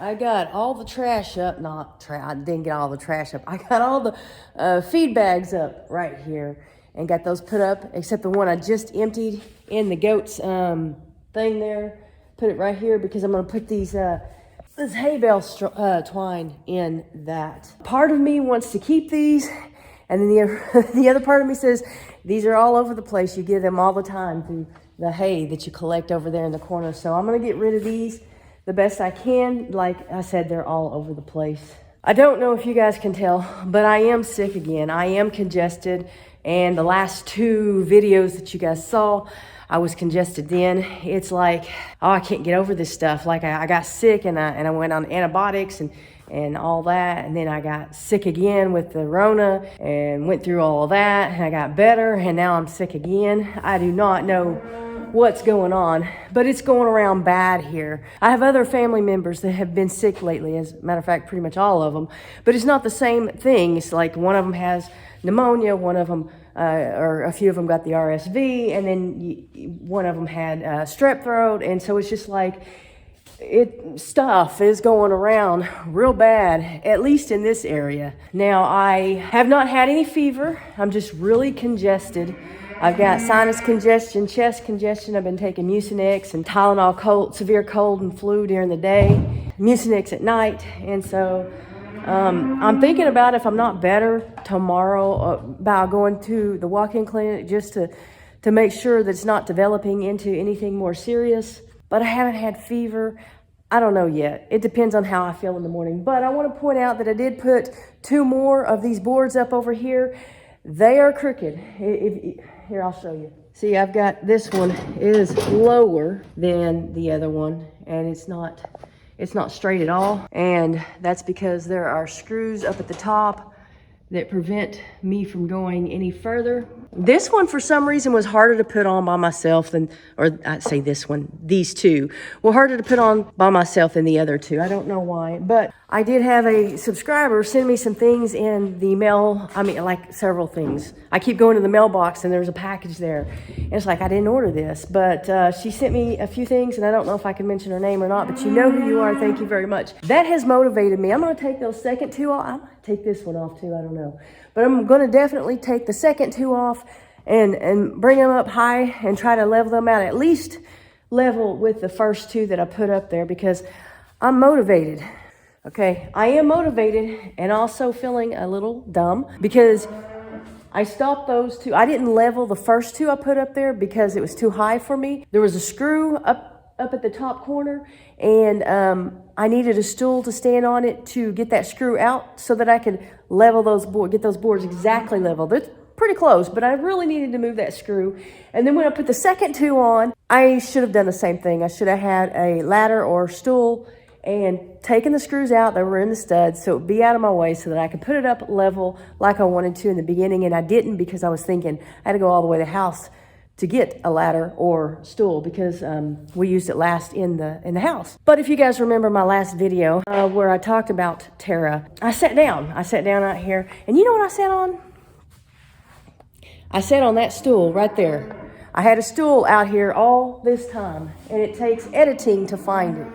I got all the trash up. I didn't get all the trash up. I got all the feed bags up right here and got those put up, except the one I just emptied in the goat's thing there. Put it right here because I'm going to put these this hay bale twine in that. Part of me wants to keep these, and then the other part of me says these are all over the place. You get them all the time through the hay that you collect over there in the corner. So I'm going to get rid of these the best I can. Like I said, they're all over the place. I don't know if you guys can tell, but I am sick again. I am congested, and the last 2 videos that you guys saw, I was congested then. It's like, oh, I can't get over this stuff. Like I got sick and I went on antibiotics and all that. And then I got sick again with the Rona and went through all of that. And I got better, and now I'm sick again. I do not know what's going on, but it's going around bad here. I have other family members that have been sick lately, as a matter of fact, pretty much all of them, but it's not the same thing. It's like one of them has pneumonia, one of them, or a few of them got the RSV, and then one of them had strep throat, and so it's just like, stuff is going around real bad, at least in this area. Now, I have not had any fever. I'm just really congested. I've got sinus congestion, chest congestion. I've been taking Mucinex and Tylenol severe cold and flu during the day, Mucinex at night. And so I'm thinking about, if I'm not better tomorrow, about going to the walk-in clinic just to make sure that it's not developing into anything more serious. But I haven't had fever. I don't know yet. It depends on how I feel in the morning. But I want to point out that I did put 2 more of these boards up over here. They are crooked. Here, I'll show you. See, I've got this one is lower than the other one, and it's not straight at all. And that's because there are screws up at the top that prevent me from going any further. This one, for some reason, was harder to put on by myself than, or I say this one, these 2 were harder to put on by myself than the other 2. I don't know why, but I did have a subscriber send me some things in the mail. I mean, like several things. I keep going to the mailbox and there's a package there. And it's like, I didn't order this, but she sent me a few things, and I don't know if I can mention her name or not, but you know who you are. Thank you very much. That has motivated me. I'm going to take those second 2 off. I might take this one off too. I don't know. But I'm going to definitely take the second 2 off and bring them up high and try to level them out, at least level with the first 2 that I put up there, because I'm motivated. Okay, I am motivated and also feeling a little dumb because I stopped those 2. I didn't level the first 2 I put up there because it was too high for me. There was a screw up at the top corner, and I needed a stool to stand on it to get that screw out so that I could level those boards, get those boards exactly level. They're pretty close, but I really needed to move that screw. And then when I put the second 2 on, I should have done the same thing. I should have had a ladder or stool and taken the screws out that were in the studs so it would be out of my way so that I could put it up level like I wanted to in the beginning. And I didn't, because I was thinking I had to go all the way to the house to get a ladder or stool, because we used it last in the house. But if you guys remember my last video where I talked about Tara, I sat down out here, and you know what I sat on? I sat on that stool right there. I had a stool out here all this time, and it takes editing to find it.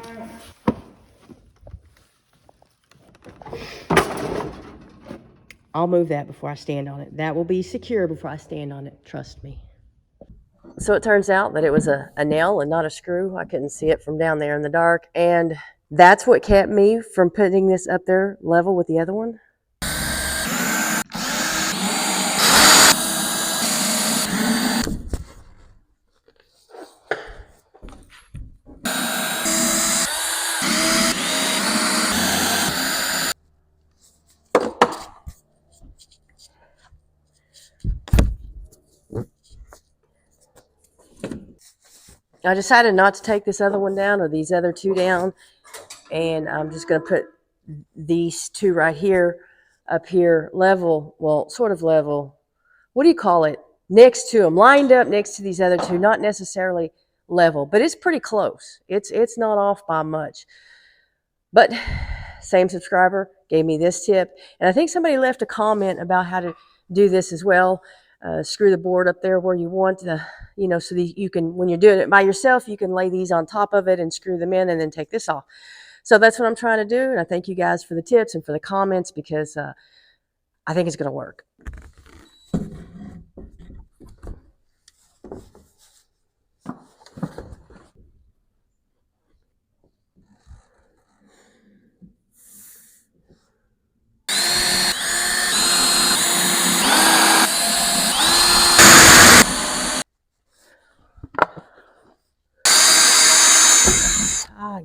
I'll move that before I stand on it. That will be secure before I stand on it, trust me. So it turns out that it was a nail and not a screw. I couldn't see it from down there in the dark, and that's what kept me from putting this up there level with the other one. I decided not to take this other one down or these other 2 down, and I'm just going to put these 2 right here up here level, well, sort of level, what do you call it, next to them, lined up next to these other 2, not necessarily level, but it's pretty close. It's not off by much. But same subscriber gave me this tip, and I think somebody left a comment about how to do this as well. Screw the board up there where you want the, so that you can, when you're doing it by yourself, you can lay these on top of it and screw them in and then take this off. So that's what I'm trying to do. And I thank you guys for the tips and for the comments, because I think it's going to work.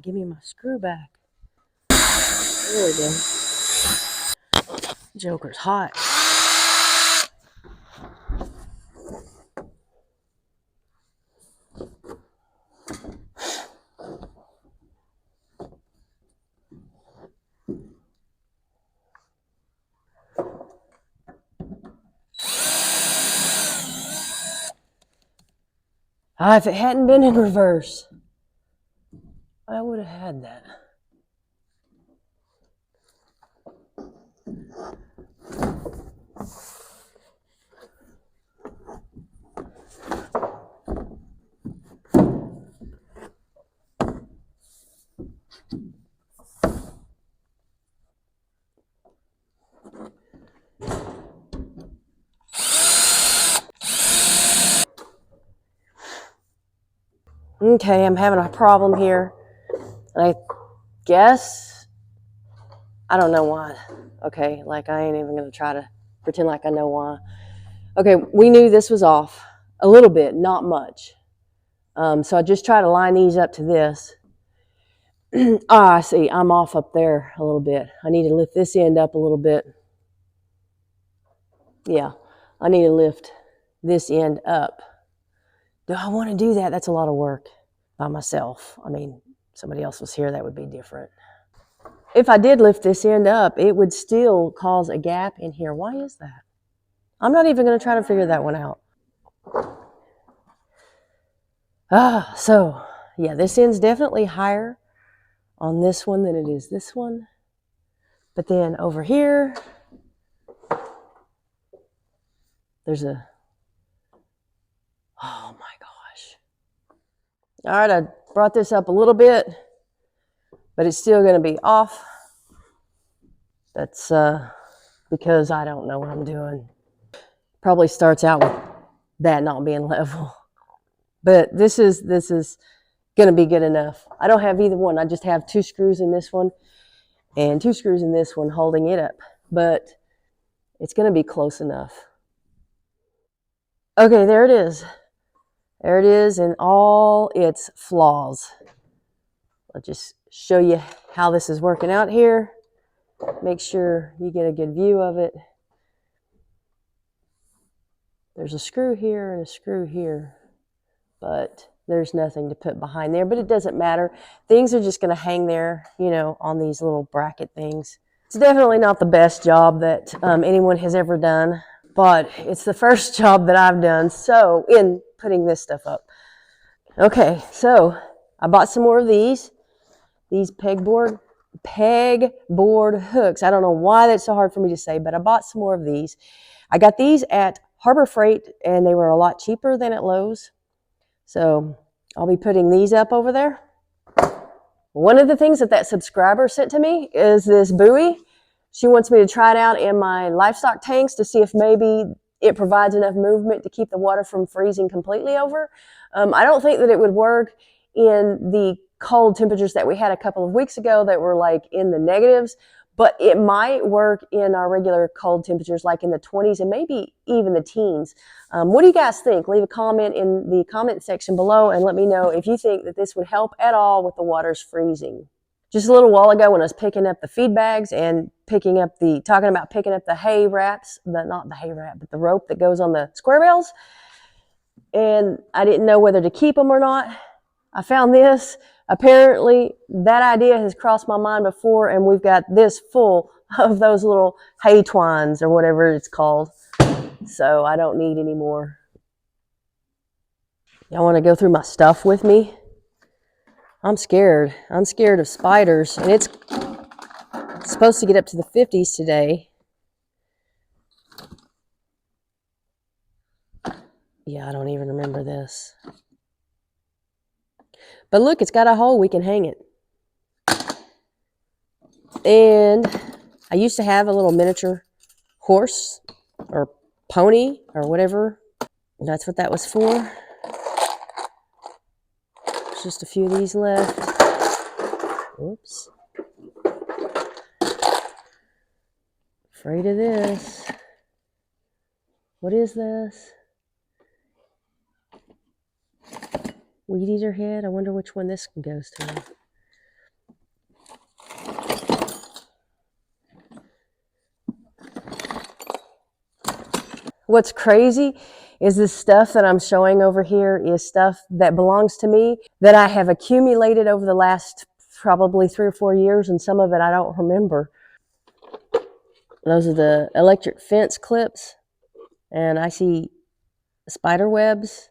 Give me my screw back. There we go. Joker's hot. If it hadn't been in reverse, I would have had that. Okay, I'm having a problem here. And I guess, I don't know why. Okay, like I ain't even going to try to pretend like I know why. Okay, we knew this was off a little bit, not much. So I just try to line these up to this. I see, I'm off up there a little bit. I need to lift this end up a little bit. Yeah, I need to lift this end up. Do I want to do that? That's a lot of work by myself. I mean, somebody else was here, that would be different. If I did lift this end up, it would still cause a gap in here. Why is that? I'm not even going to try to figure that one out. So, yeah, this end's definitely higher on this one than it is this one. But then over here, there's a, oh my gosh. All right, I brought this up a little bit, but it's still going to be off. That's because I don't know what I'm doing. Probably starts out with that not being level. But this is going to be good enough. I don't have either one. I just have 2 screws in this one and 2 screws in this one holding it up. But it's going to be close enough. Okay, there it is. There it is in all its flaws. I'll just show you how this is working out here. Make sure you get a good view of it. There's a screw here and a screw here, but there's nothing to put behind there, but it doesn't matter. Things are just going to hang there, you know, on these little bracket things. It's definitely not the best job that anyone has ever done, but it's the first job that I've done, so in putting this stuff up. Okay, so I bought some more of these pegboard hooks. I don't know why that's so hard for me to say, but I bought some more of these. I got these at Harbor Freight, and they were a lot cheaper than at Lowe's. So I'll be putting these up over there. One of the things that subscriber sent to me is this buoy. She wants me to try it out in my livestock tanks to see if maybe it provides enough movement to keep the water from freezing completely over. I don't think that it would work in the cold temperatures that we had a couple of weeks ago that were like in the negatives, but it might work in our regular cold temperatures, like in the 20s and maybe even the teens. What do you guys think? Leave a comment in the comment section below and let me know if you think that this would help at all with the waters freezing. Just a little while ago when I was picking up the feed bags and talking about picking up the hay wraps, not the hay wrap, but the rope that goes on the square bales, and I didn't know whether to keep them or not. I found this. Apparently, that idea has crossed my mind before, and we've got this full of those little hay twines or whatever it's called. So I don't need any more. Y'all want to go through my stuff with me? I'm scared. I'm scared of spiders, and it's supposed to get up to the 50s today. Yeah, I don't even remember this. But look, it's got a hole. We can hang it. And I used to have a little miniature horse or pony or whatever. That's what that was for. There's just a few of these left. Oops. Afraid of this. What is this? Weed eater head. I wonder which one this goes to. What's crazy is this stuff that I'm showing over here is stuff that belongs to me that I have accumulated over the last probably 3 or 4 years, and some of it I don't remember. Those are the electric fence clips, and I see spider webs.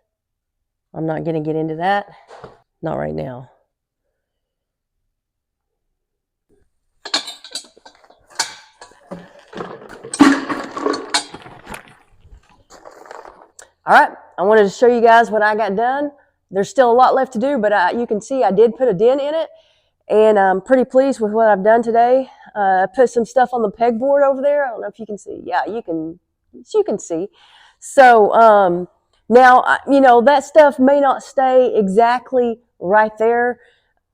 I'm not going to get into that. Not right now. All right, I wanted to show you guys what I got done. There's still a lot left to do, but you can see I did put a dent in it, and I'm pretty pleased with what I've done today. I put some stuff on the pegboard over there. I don't know if you can see. Yeah, you can see. So now, you know, that stuff may not stay exactly right there,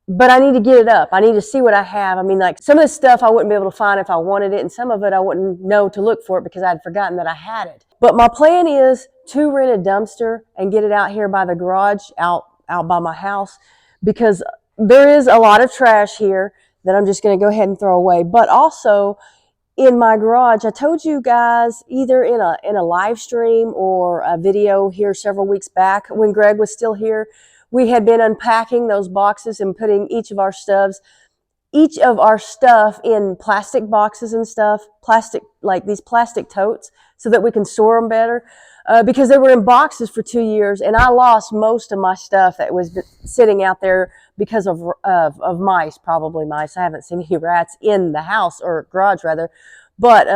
but I need to get it up. I need to see what I have. I mean, like some of this stuff I wouldn't be able to find if I wanted it, and some of it I wouldn't know to look for it because I'd forgotten that I had it. But my plan is to rent a dumpster and get it out here by the garage, out by my house, because there is a lot of trash here that I'm just going to go ahead and throw away. But also in my garage, I told you guys either in a live stream or a video here several weeks back when Greg was still here, we had been unpacking those boxes and putting each of our stuff in plastic boxes and stuff, like these plastic totes, so that we can store them better. Because they were in boxes for 2 years, and I lost most of my stuff that was sitting out there because of mice, probably mice. I haven't seen any rats in the house, or garage rather. But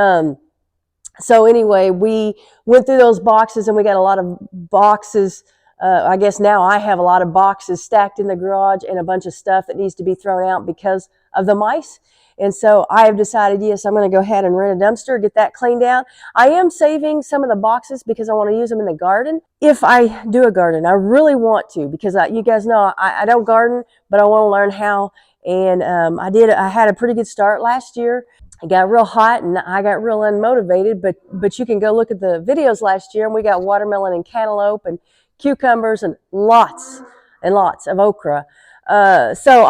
so anyway, we went through those boxes, and we got a lot of boxes. I guess now I have a lot of boxes stacked in the garage and a bunch of stuff that needs to be thrown out because of the mice. And so I have decided, yes, I'm going to go ahead and rent a dumpster, get that cleaned out. I am saving some of the boxes because I want to use them in the garden. If I do a garden, I really want to, because you guys know I don't garden, but I want to learn how. And I had a pretty good start last year. It got real hot and I got real unmotivated, but you can go look at the videos last year, and we got watermelon and cantaloupe and cucumbers and lots of okra. So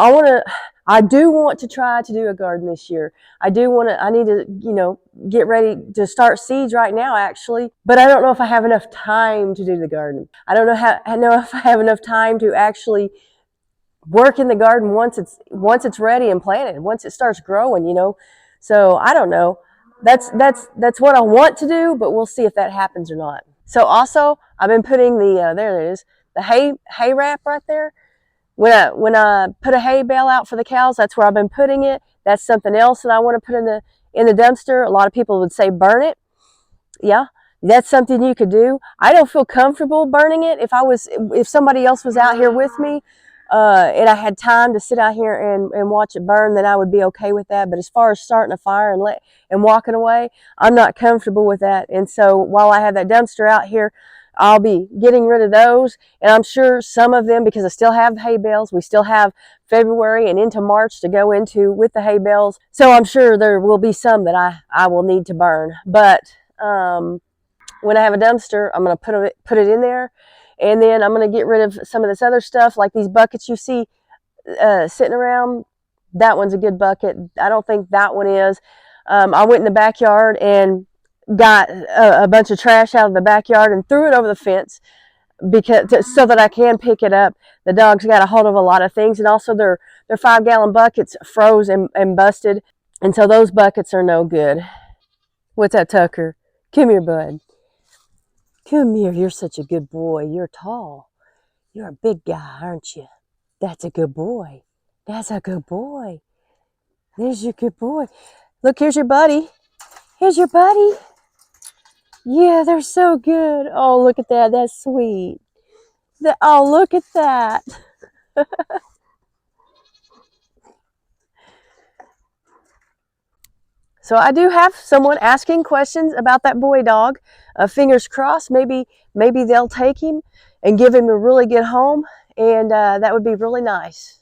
I do want to try to do a garden this year. I need to, you know, get ready to start seeds right now, actually, but I don't know if I have enough time to do the garden. I don't know if I have enough time to actually work in the garden once it's ready and planted, once it starts growing, you know. So I don't know. That's what I want to do, but we'll see if that happens or not. So also, I've been putting there it is, the hay wrap right there. When I put a hay bale out for the cows, that's where I've been putting it. That's something else that I want to put in the dumpster. A lot of people would say burn it. Yeah, that's something you could do. I don't feel comfortable burning it. If somebody else was out here with me, and I had time to sit out here and watch it burn, then I would be okay with that. But as far as starting a fire and walking away, I'm not comfortable with that. And so while I have that dumpster out here, I'll be getting rid of those. And I'm sure some of them, because I still have hay bales, we still have February and into March to go into with the hay bales. So I'm sure there will be some that I will need to burn. But when I have a dumpster, I'm going to put it in there. And then I'm going to get rid of some of this other stuff, like these buckets you see sitting around. That one's a good bucket. I don't think that one is. I went in the backyard and got a bunch of trash out of the backyard and threw it over the fence so that I can pick it up. The dogs got a hold of a lot of things, and also their 5-gallon buckets froze and busted, and so those buckets are no good. What's that, Tucker? Come here, bud. Come here. You're such a good boy. You're tall. You're a big guy, aren't you? That's a good boy. That's a good boy. There's your good boy. Look, here's your buddy. Here's your buddy. Yeah, they're so good. Oh, look at that. That's sweet. Oh, look at that. So I do have someone asking questions about that boy dog. Fingers crossed, maybe they'll take him and give him a really good home, and that would be really nice.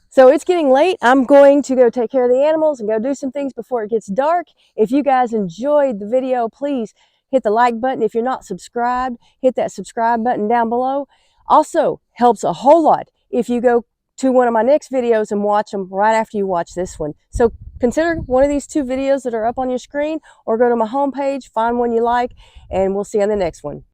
So it's getting late. I'm going to go take care of the animals and go do some things before it gets dark. If you guys enjoyed the video, please hit the like button. If you're not subscribed, hit that subscribe button down below. Also helps a whole lot if you go to one of my next videos and watch them right after you watch this one. So consider one of these two videos that are up on your screen, or go to my homepage, find one you like, and we'll see you on the next one.